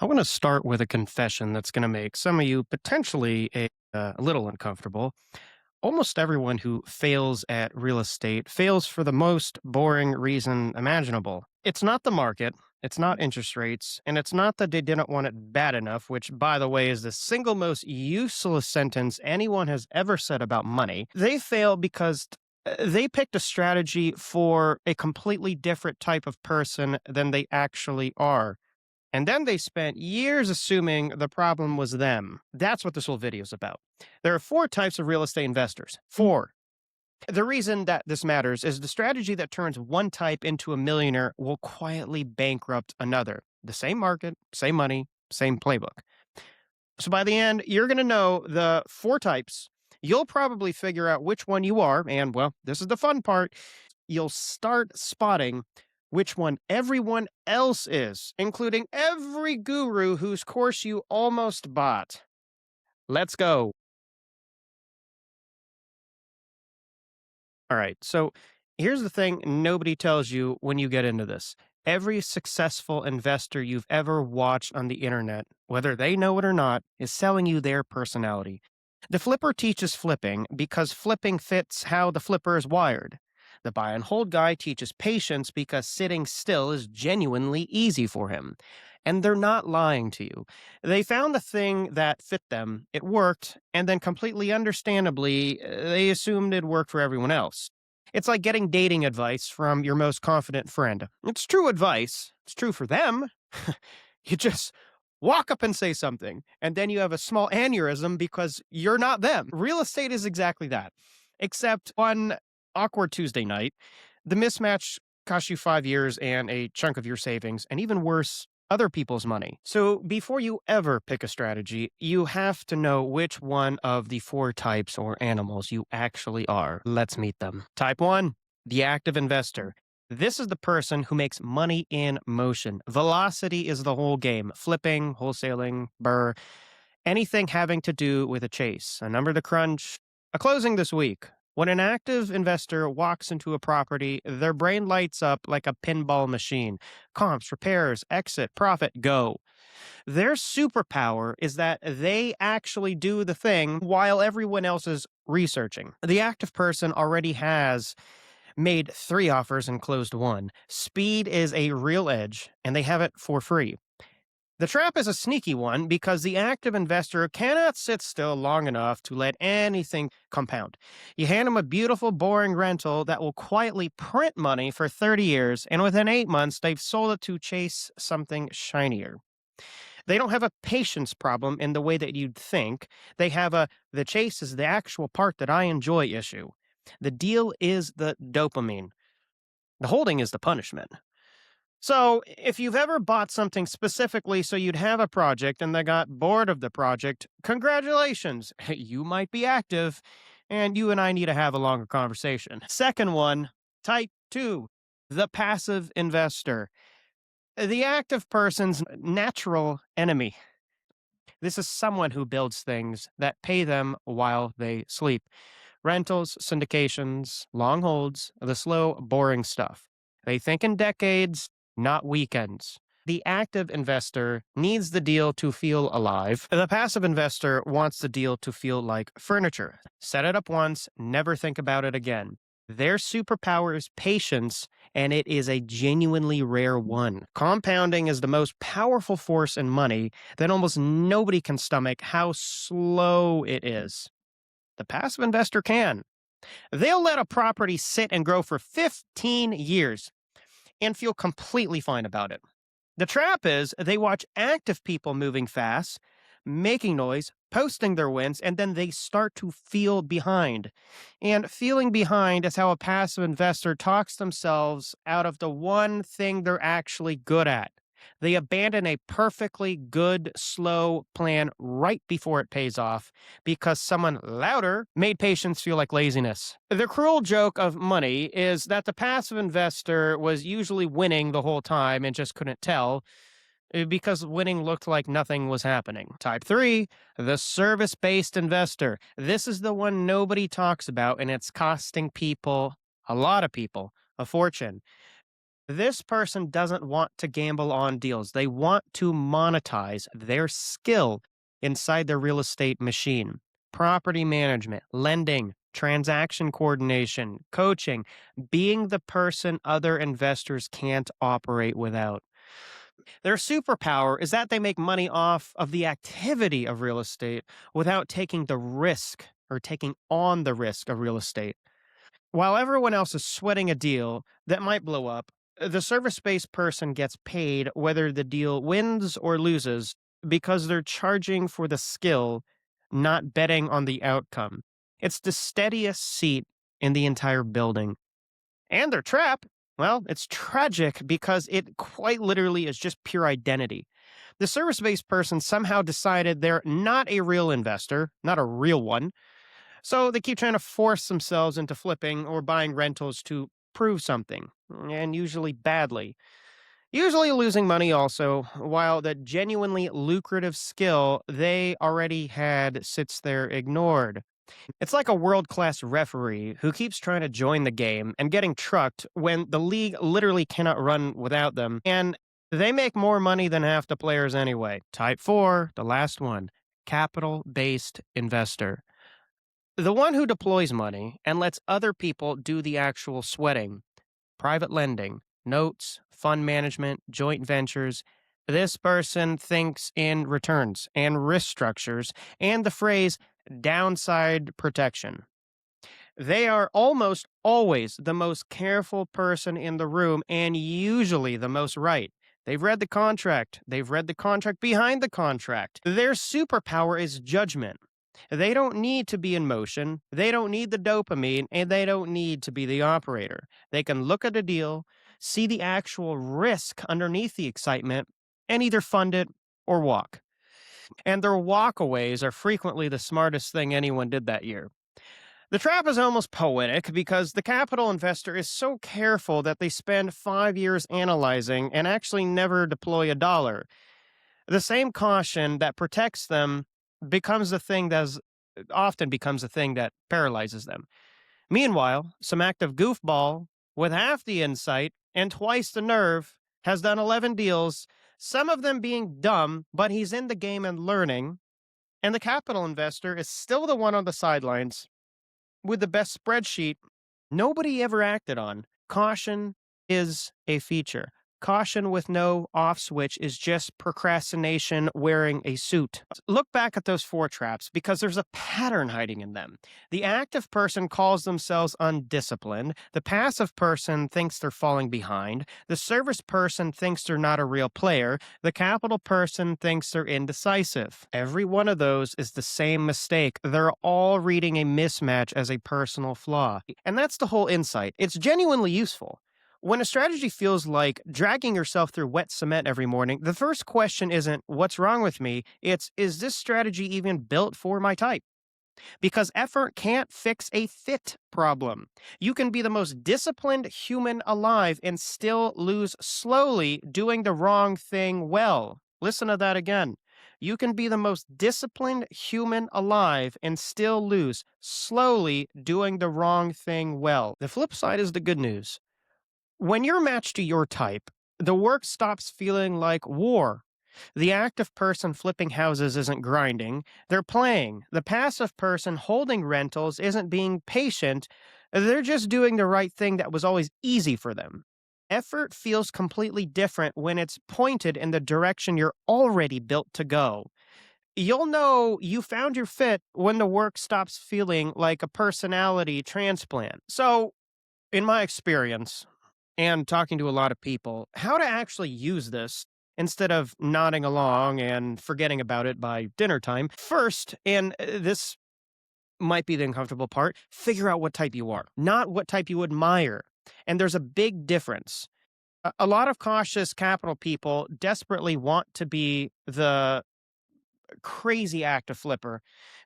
I want to start with a confession that's going to make some of you potentially a little uncomfortable. Almost everyone who fails at real estate fails for the most boring reason imaginable. It's not the market, it's not interest rates, and it's not that they didn't want it bad enough, which, by the way, is the single most useless sentence anyone has ever said about money. They fail because they picked a strategy for a completely different type of person than they actually are. And then they spent years assuming the problem was them. That's what this whole video is about. There are four types of real estate investors. Four. The reason that this matters is the strategy that turns one type into a millionaire will quietly bankrupt another. The same market, same money, same playbook. So by the end, you're going to know the four types. You'll probably figure out which one you are. And well, this is the fun part. You'll start spotting which one everyone else is, including every guru whose course you almost bought. Let's go. All right. So here's the thing nobody tells you when you get into this. Every successful investor you've ever watched on the internet, whether they know it or not, is selling you their personality. The flipper teaches flipping because flipping fits how the flipper is wired. The buy and hold guy teaches patience because sitting still is genuinely easy for him. And they're not lying to you. They found the thing that fit them, it worked, and then completely understandably, they assumed it'd work for everyone else. It's like getting dating advice from your most confident friend. It's true advice, it's true for them. You just walk up and say something, and then you have a small aneurysm because you're not them. Real estate is exactly that. Except one awkward Tuesday night, the mismatch costs you 5 years and a chunk of your savings, and even worse, other people's money. So before you ever pick a strategy, you have to know which one of the four types or animals you actually are. Let's meet them. Type one, the active investor. This is the person who makes money in motion. Velocity is the whole game. Flipping, wholesaling, anything having to do with a chase, a number to crunch, a closing this week. When an active investor walks into a property, their brain lights up like a pinball machine. Comps, repairs, exit, profit, go. Their superpower is that they actually do the thing while everyone else is researching. The active person already has made three offers and closed one. Speed is a real edge, and they have it for free. The trap is a sneaky one because the active investor cannot sit still long enough to let anything compound. You hand them a beautiful, boring rental that will quietly print money for 30 years, and within 8 months, they've sold it to chase something shinier. They don't have a patience problem in the way that you'd think. They have the chase is the actual part that I enjoy issue. The deal is the dopamine. The holding is the punishment. So, if you've ever bought something specifically so you'd have a project and then got bored of the project, congratulations, you might be active, and you and I need to have a longer conversation. Second one, type two, the passive investor. The active person's natural enemy. This is someone who builds things that pay them while they sleep. Rentals, syndications, long holds, the slow, boring stuff. They think in decades, not weekends. The active investor needs the deal to feel alive. The passive investor wants the deal to feel like furniture. Set it up once, never think about it again. Their superpower is patience, and it is a genuinely rare one. Compounding is the most powerful force in money that almost nobody can stomach how slow it is. The passive investor can. They'll let a property sit and grow for 15 years and feel completely fine about it. The trap is they watch active people moving fast, making noise, posting their wins, and then they start to feel behind. And feeling behind is how a passive investor talks themselves out of the one thing they're actually good at. They abandon a perfectly good, slow plan right before it pays off because someone louder made patience feel like laziness. The cruel joke of money is that the passive investor was usually winning the whole time and just couldn't tell because winning looked like nothing was happening. Type 3, the service-based investor. This is the one nobody talks about, and it's costing people, a lot of people, a fortune. This person doesn't want to gamble on deals. They want to monetize their skill inside their real estate machine. Property management, lending, transaction coordination, coaching, being the person other investors can't operate without. Their superpower is that they make money off of the activity of real estate without taking the risk or taking on the risk of real estate. While everyone else is sweating a deal that might blow up, the service based person gets paid whether the deal wins or loses because they're charging for the skill, not betting on the outcome. It's the steadiest seat in the entire building. And their trap, well, it's tragic because it quite literally is just pure identity. The service based person somehow decided they're not a real investor, not a real one, so they keep trying to force themselves into flipping or buying rentals to prove something, and usually badly. Usually losing money also, while the genuinely lucrative skill they already had sits there ignored. It's like a world class referee who keeps trying to join the game and getting trucked when the league literally cannot run without them, and they make more money than half the players anyway. Type 4, the last one, capital based investor. The one who deploys money and lets other people do the actual sweating, private lending, notes, fund management, joint ventures. This person thinks in returns and risk structures and the phrase downside protection. They are almost always the most careful person in the room and usually the most right. They've read the contract. They've read the contract behind the contract. Their superpower is judgment. They don't need to be in motion. They don't need the dopamine and they don't need to be the operator. They can look at a deal, see the actual risk underneath the excitement, and either fund it or walk. And their walkaways are frequently the smartest thing anyone did that year. The trap is almost poetic because the capital investor is so careful that they spend 5 years analyzing and actually never deploy a dollar. The same caution that protects them becomes the thing that often becomes the thing that paralyzes them. Meanwhile, some active goofball with half the insight and twice the nerve has done 11 deals, some of them being dumb, but he's in the game and learning, and the capital investor is still the one on the sidelines with the best spreadsheet nobody ever acted on. Caution is a feature. Caution with no off switch is just procrastination wearing a suit. Look back at those four traps because there's a pattern hiding in them. The active person calls themselves undisciplined. The passive person thinks they're falling behind. The service person thinks they're not a real player. The capital person thinks they're indecisive. Every one of those is the same mistake. They're all reading a mismatch as a personal flaw. And that's the whole insight. It's genuinely useful. When a strategy feels like dragging yourself through wet cement every morning, the first question isn't, what's wrong with me? It's, is this strategy even built for my type? Because effort can't fix a fit problem. You can be the most disciplined human alive and still lose slowly doing the wrong thing well. Listen to that again. You can be the most disciplined human alive and still lose slowly doing the wrong thing well. The flip side is the good news. When you're matched to your type, the work stops feeling like war. The active person flipping houses isn't grinding, they're playing. The passive person holding rentals isn't being patient, they're just doing the right thing that was always easy for them. Effort feels completely different when it's pointed in the direction you're already built to go. You'll know you found your fit when the work stops feeling like a personality transplant. So, in my experience, and talking to a lot of people, how to actually use this instead of nodding along and forgetting about it by dinner time. First, and this might be the uncomfortable part, figure out what type you are, not what type you admire. And there's a big difference. A lot of cautious capital people desperately want to be the crazy active flipper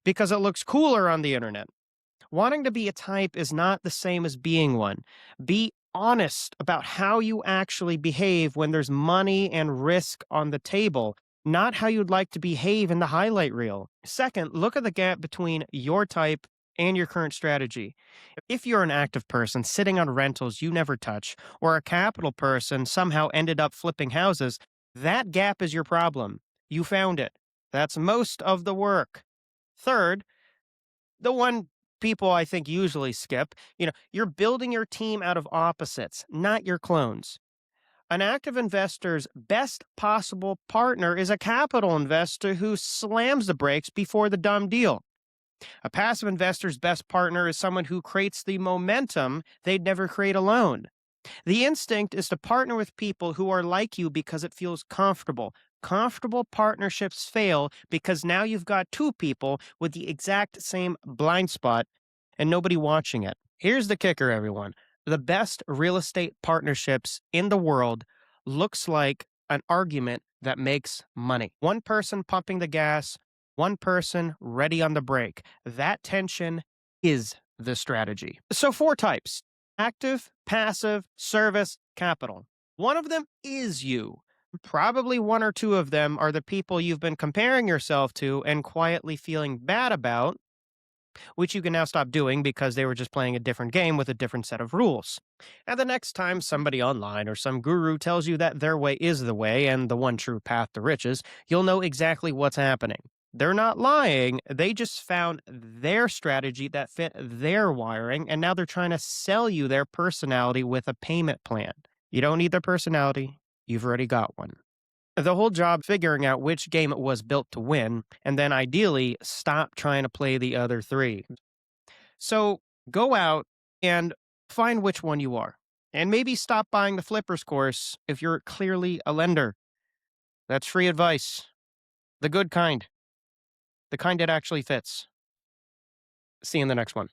because it looks cooler on the internet. Wanting to be a type is not the same as being one. Be honest about how you actually behave when there's money and risk on the table, not how you'd like to behave in the highlight reel. Second, look at the gap between your type and your current strategy. If you're an active person sitting on rentals you never touch, or a capital person somehow ended up flipping houses, that gap is your problem. You found it. That's most of the work. Third, the one people I think usually skip, you're building your team out of opposites, not your clones. An active investor's best possible partner is a capital investor who slams the brakes before the dumb deal. A passive investor's best partner is someone who creates the momentum they'd never create alone. The instinct is to partner with people who are like you because it feels comfortable. Comfortable partnerships fail because now you've got two people with the exact same blind spot and nobody watching it. Here's the kicker, everyone. The best real estate partnerships in the world looks like an argument that makes money. One person pumping the gas, one person ready on the brake. That tension is the strategy. So, four types: active, passive, service, capital. One of them is you. Probably one or two of them are the people you've been comparing yourself to and quietly feeling bad about, which you can now stop doing because they were just playing a different game with a different set of rules. And the next time somebody online or some guru tells you that their way is the way and the one true path to riches, you'll know exactly what's happening. They're not lying, they just found their strategy that fit their wiring, and now they're trying to sell you their personality with a payment plan. You don't need their personality, you've already got one. The whole job figuring out which game it was built to win, and then ideally stop trying to play the other three. So go out and find which one you are. And maybe stop buying the flippers course if you're clearly a lender. That's free advice. The good kind, the kind that actually fits. See you in the next one.